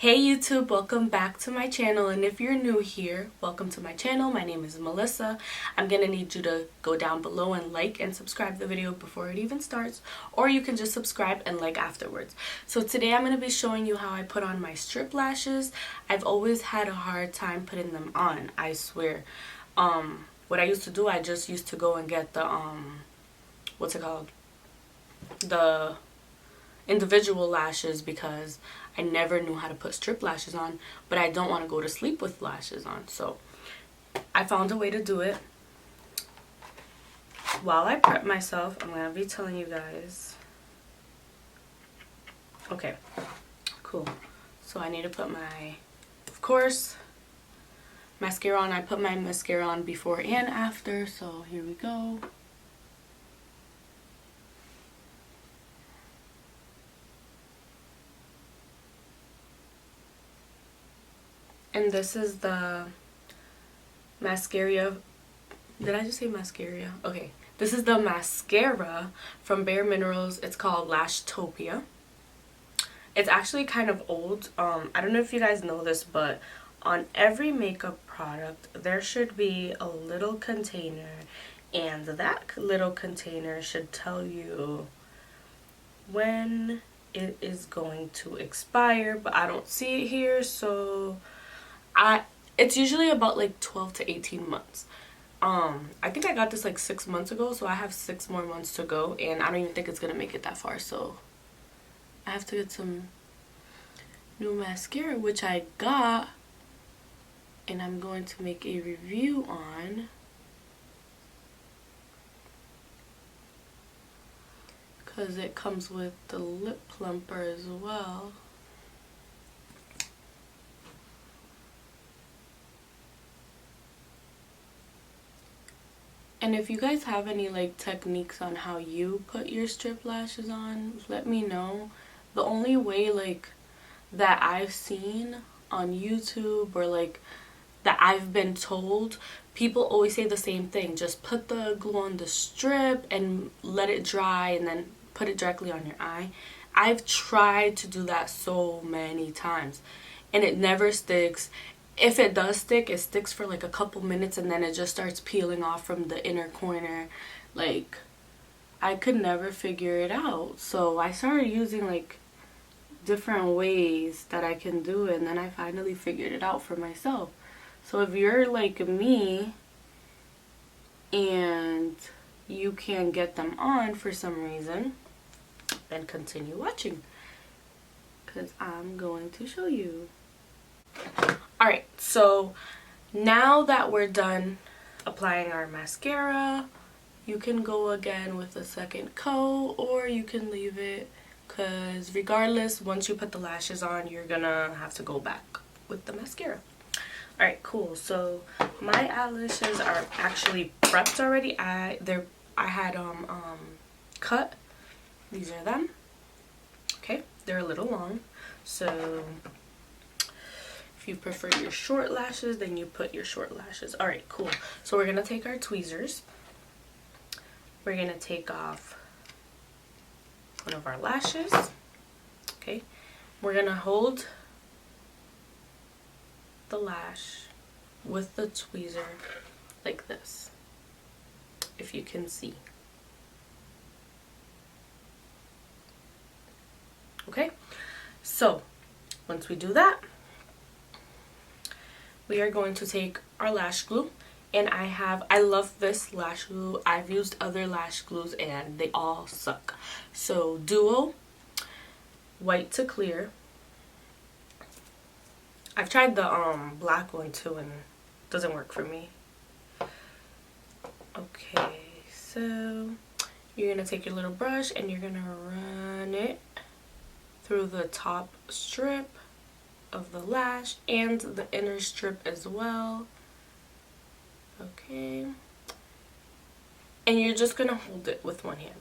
Hey YouTube, welcome back to my channel, and if you're new here, welcome to my channel. My name is Melissa. I'm gonna need you to go down below and like and subscribe the video before it even starts, or you can just subscribe and like afterwards. So today I'm gonna be showing you how I put on my strip lashes. I've always had a hard time putting them on, I swear. What I used to do, I just used to go and get the what's it called? The individual lashes, because I never knew how to put strip lashes on, but I don't want to go to sleep with lashes on. So I found a way to do it. While I prep myself, I'm going to be telling you guys. Okay, cool. So I need to put my, of course, mascara on. I put my mascara on before and after, so here we go. And this is the mascara. Did I just say mascara? Okay. This is the mascara from Bare Minerals. It's called Lashtopia. It's actually kind of old. I don't know if you guys know this, but on every makeup product, there should be a little container. And that little container should tell you when it is going to expire. But I don't see it here, so it's usually about like 12 to 18 months. I think I got this like 6 months ago, so I have 6 more months to go, and I don't even think it's gonna make it that far, so I have to get some new mascara, which I got, and I'm going to make a review on. Because it comes with the lip plumper as well. And if you guys have any like techniques on how you put your strip lashes on, let me know. The only way like that I've seen on YouTube, or like that I've been told, people always say the same thing. Just put the glue on the strip and let it dry, and then put it directly on your eye. I've tried to do that so many times and it never sticks. If it does stick, it sticks for like a couple minutes and then it just starts peeling off from the inner corner. Like, I could never figure it out. So I started using like different ways that I can do it, and then I finally figured it out for myself. So if you're like me and you can't get them on for some reason, then continue watching, because I'm going to show you. Alright, so now that we're done applying our mascara, you can go again with a second coat, or you can leave it, because regardless, once you put the lashes on, you're gonna have to go back with the mascara. Alright, cool. So my eyelashes are actually prepped already. I had cut. These are them. Okay, they're a little long, so if you prefer your short lashes, then you put your short lashes. Alright, cool. So we're going to take our tweezers. We're going to take off one of our lashes. Okay. We're going to hold the lash with the tweezer like this, if you can see. Okay. So once we do that, we are going to take our lash glue, and I love this lash glue. I've used other lash glues and they all suck. So Duo White to Clear. I've tried the black one too, and it doesn't work for me. Okay, so you're gonna take your little brush and you're gonna run it through the top strip of the lash and the inner strip as well. Okay, and you're just gonna hold it with one hand.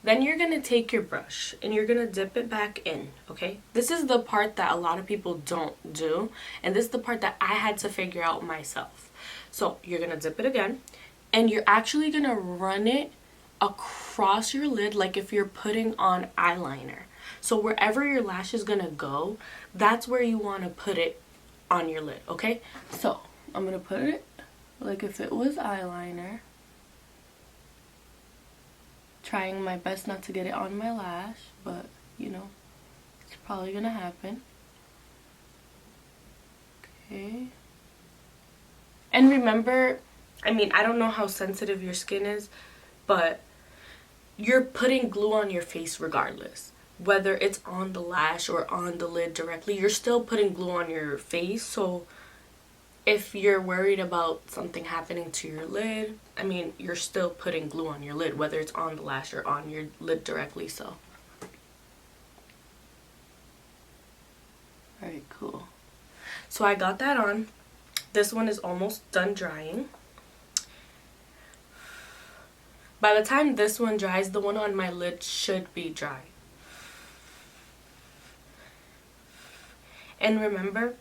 Then you're gonna take your brush and you're gonna dip it back in. Okay, this is the part that a lot of people don't do, and this is the part that I had to figure out myself. So you're gonna dip it again, and you're actually gonna run it across your lid like if you're putting on eyeliner. So wherever your lash is gonna go, that's where you want to put it on your lid, okay? So I'm gonna put it like if it was eyeliner. Trying my best not to get it on my lash, but you know, it's probably gonna happen. Okay. And remember, I mean, I don't know how sensitive your skin is, but you're putting glue on your face regardless. Whether it's on the lash or on the lid directly, you're still putting glue on your face. So if you're worried about something happening to your lid, I mean, you're still putting glue on your lid, whether it's on the lash or on your lid directly. So alright, cool. So I got that on. This one is almost done drying. By the time this one dries, the one on my lid should be dry. And remember,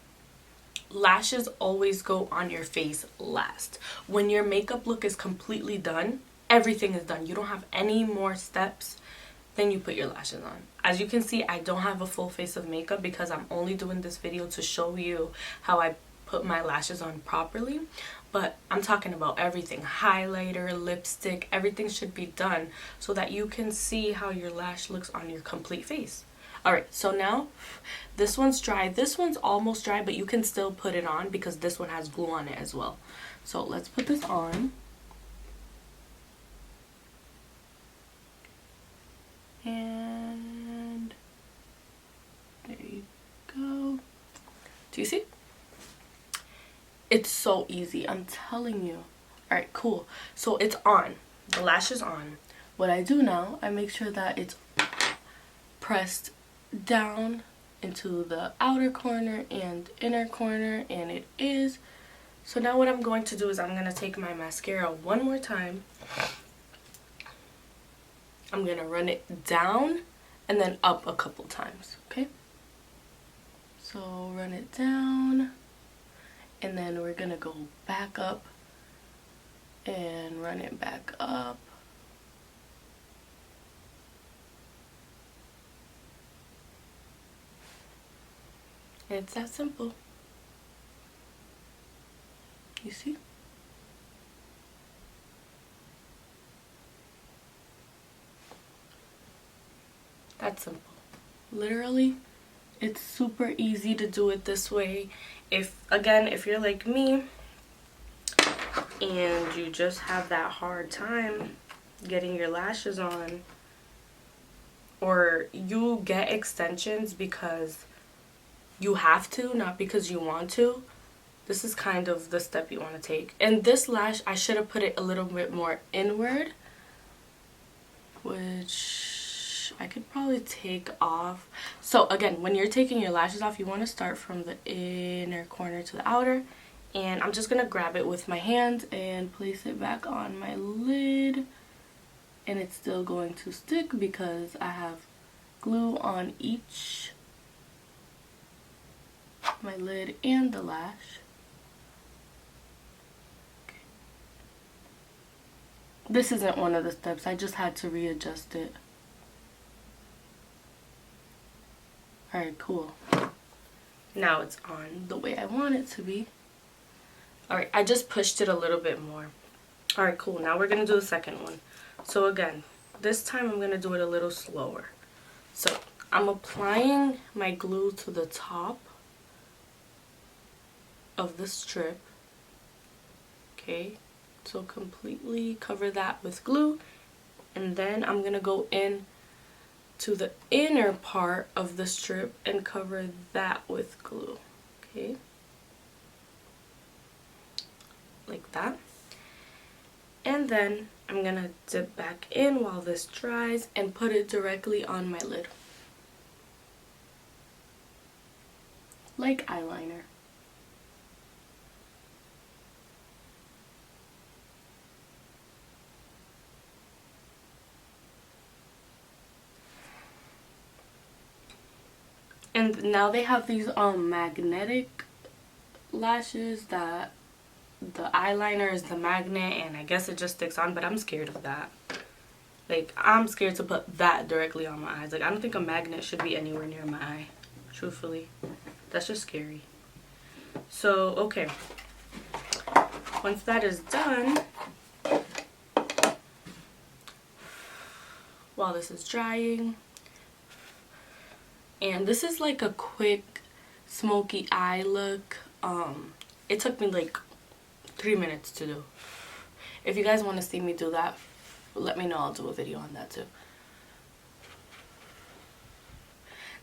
lashes always go on your face last. When your makeup look is completely done, everything is done. You don't have any more steps, then you put your lashes on. As you can see, I don't have a full face of makeup because I'm only doing this video to show you how I put my lashes on properly. But I'm talking about everything. Highlighter, lipstick, everything should be done so that you can see how your lash looks on your complete face. Alright, so now this one's dry. This one's almost dry, but you can still put it on because this one has glue on it as well. So let's put this on. And there you go. Do you see? It's so easy, I'm telling you. Alright, cool. So it's on. The lash is on. What I do now, I make sure that it's pressed down into the outer corner and inner corner, and it is. So now what I'm going to do is I'm going to take my mascara one more time. I'm going to run it down and then up a couple times, okay? So run it down, and then we're going to go back up and run it back up. It's that simple. You see? That's simple. Literally, it's super easy to do it this way. If you're like me and you just have that hard time getting your lashes on, or you get extensions because you have to, not because you want to, this is kind of the step you want to take. And this lash, I should have put it a little bit more inward, which I could probably take off. So again, when you're taking your lashes off, you want to start from the inner corner to the outer. And I'm just going to grab it with my hand and place it back on my lid. And it's still going to stick because I have glue on each, my lid and the lash. Okay. This isn't one of the steps, I just had to readjust it. Alright, cool. Now it's on the way I want it to be. Alright, I just pushed it a little bit more. Alright, cool. Now we're going to do the second one. So again, this time I'm going to do it a little slower. So I'm applying my glue to the top of the strip. Okay, so completely cover that with glue, and then I'm going to go in to the inner part of the strip and cover that with glue. Okay, like that. And then I'm going to dip back in while this dries and put it directly on my lid. Like eyeliner. And now they have these magnetic lashes that the eyeliner is the magnet, and I guess it just sticks on, but I'm scared of that. Like, I'm scared to put that directly on my eyes. Like, I don't think a magnet should be anywhere near my eye, truthfully. That's just scary. So, okay. Once that is done, while this is drying, and this is like a quick smoky eye look. It took me like 3 minutes to do. If you guys want to see me do that, let me know. I'll do a video on that too.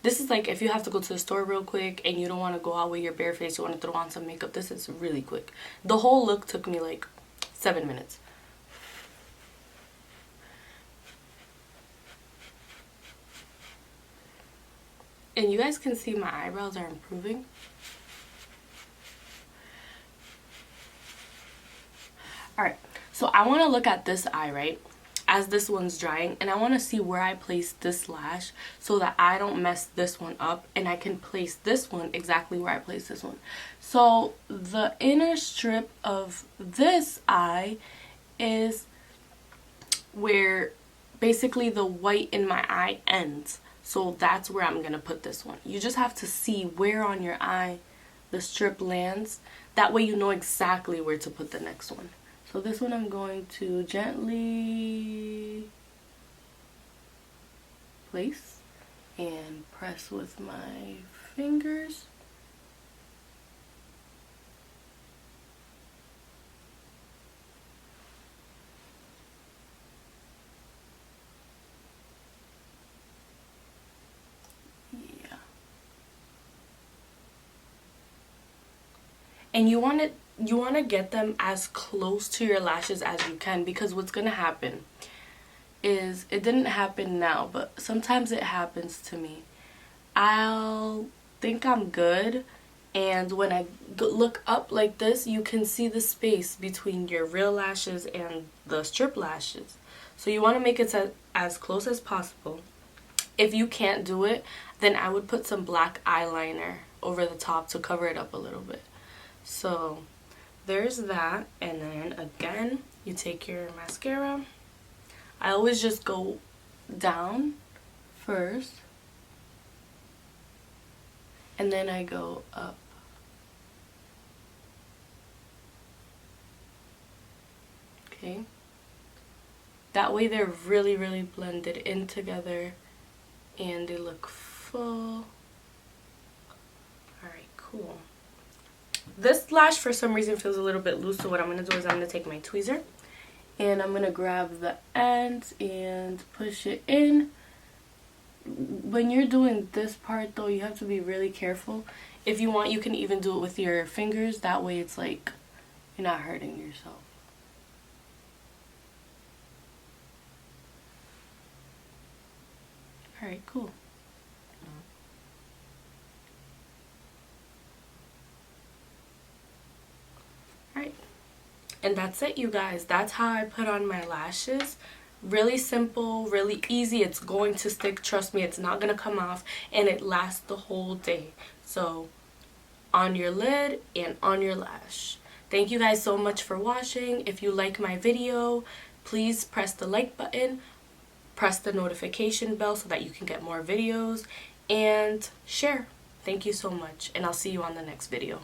This is like if you have to go to the store real quick and you don't want to go out with your bare face, you want to throw on some makeup. This is really quick. The whole look took me like 7 minutes. And you guys can see my eyebrows are improving. Alright, so I want to look at this eye, right? As this one's drying, and I want to see where I place this lash so that I don't mess this one up, and I can place this one exactly where I place this one. So the inner strip of this eye is where basically the white in my eye ends. So that's where I'm going to put this one. You just have to see where on your eye the strip lands. That way you know exactly where to put the next one. So this one I'm going to gently place and press with my fingers. Yeah. And you want to get them as close to your lashes as you can, because what's going to happen is, it didn't happen now, but sometimes it happens to me. I'll think I'm good, and when I look up like this, you can see the space between your real lashes and the strip lashes. So you want to make it as close as possible. If you can't do it, then I would put some black eyeliner over the top to cover it up a little bit. So there's that. And then again, you take your mascara. I always just go down first, and then I go up. Okay, that way they're really, really blended in together and they look full. Alright, cool. This lash for some reason feels a little bit loose, so what I'm going to do is I'm going to take my tweezer and I'm going to grab the ends and push it in. When you're doing this part though, you have to be really careful. If you want, you can even do it with your fingers. That way it's like you're not hurting yourself. Alright, cool. Alright. And that's it, you guys. That's how I put on my lashes. Really simple, really easy. It's going to stick. Trust me, it's not going to come off. And it lasts the whole day. So, on your lid and on your lash. Thank you guys so much for watching. If you like my video, please press the like button. Press the notification bell so that you can get more videos. And share. Thank you so much. And I'll see you on the next video.